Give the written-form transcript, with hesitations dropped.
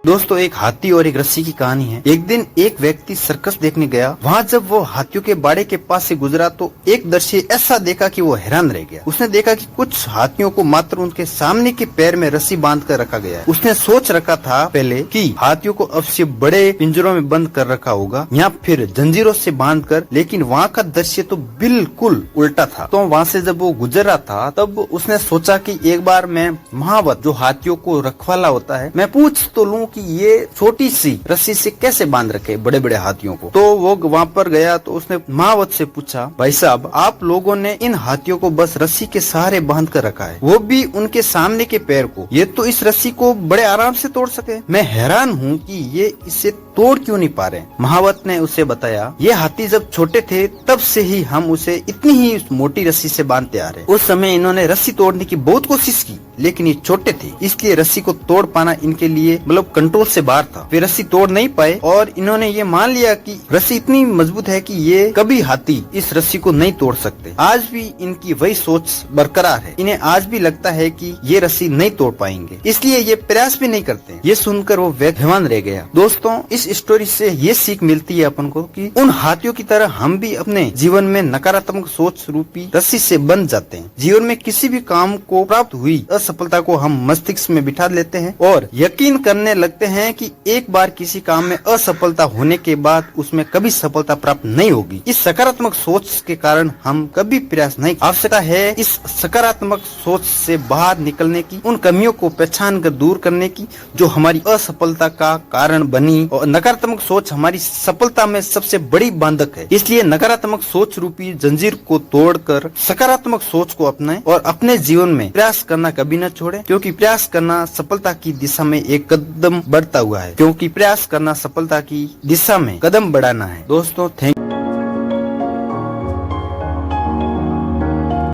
दोस्तों, एक हाथी और एक रस्सी की कहानी है। एक दिन एक व्यक्ति सर्कस देखने गया। वहाँ जब वो हाथियों के बाड़े के पास से गुजरा तो एक दृश्य ऐसा देखा कि वो हैरान रह गया। उसने देखा कि कुछ हाथियों को मात्र उनके सामने के पैर में रस्सी बांध कर रखा गया है। उसने सोच रखा था पहले कि हाथियों को अवश्य बड़े पिंजरों में बंद कर रखा होगा या फिर जंजीरों से बांध कर, लेकिन वहाँ का दृश्य तो बिल्कुल उल्टा था। तो वहाँ से जब वो गुजर रहा था तब उसने सोचा कि एक बार मैं महावत जो हाथियों को रखवाला होता है, मैं पूछ तो लूं कि ये छोटी सी रस्सी से कैसे बांध रखे बड़े बड़े हाथियों को। तो वो वहाँ पर गया तो उसने महावत से पूछा, भाई साहब, आप लोगों ने इन हाथियों को बस रस्सी के सहारे बांध कर रखा है, वो भी उनके सामने के पैर को। ये तो इस रस्सी को बड़े आराम से तोड़ सके। मैं हैरान हूँ कि ये इसे तोड़ क्यों नहीं पा रहे। महावत ने उसे बताया, ये हाथी जब छोटे थे तब से ही हम उसे इतनी ही मोटी रस्सी से बांधते आ रहे। उस समय इन्होंने रस्सी तोड़ने की बहुत कोशिश की, लेकिन ये छोटे थे, इसलिए रस्सी को तोड़ पाना इनके लिए मतलब कंट्रोल से बाहर था। वे रस्सी तोड़ नहीं पाए और इन्होंने ये मान लिया कि रस्सी इतनी मजबूत है कि ये कभी हाथी इस रस्सी को नहीं तोड़ सकते। आज भी इनकी वही सोच बरकरार है। इन्हें आज भी लगता है कि ये रस्सी नहीं तोड़ पाएंगे, इसलिए ये प्रयास भी नहीं करते। ये सुनकर वो हैरान रह गया। दोस्तों, इस स्टोरी से ये सीख मिलती है अपन को कि उन हाथियों की तरह हम भी अपने जीवन में नकारात्मक सोच रूपी रस्सी से बंध जाते हैं। जीवन में किसी भी काम को प्राप्त हुई असफलता को हम मस्तिष्क में बिठा लेते हैं और यकीन करने लगते हैं कि एक बार किसी काम में असफलता होने के बाद उसमें कभी सफलता प्राप्त नहीं होगी। इस सकारात्मक सोच के कारण हम कभी प्रयास नहीं। आवश्यकता है इस सकारात्मक सोच से बाहर निकलने की, उन कमियों को पहचान कर दूर करने की जो हमारी असफलता का कारण बनी। और नकारात्मक सोच हमारी सफलता में सबसे बड़ी बांधक है। इसलिए नकारात्मक सोच रूपी जंजीर को तोड़कर सकारात्मक सोच को अपनाएं और अपने जीवन में प्रयास करना कभी न छोड़ें, क्योंकि प्रयास करना सफलता की दिशा में एक कदम बढ़ता हुआ है। क्योंकि प्रयास करना सफलता की दिशा में कदम बढ़ाना है। दोस्तों, थैंक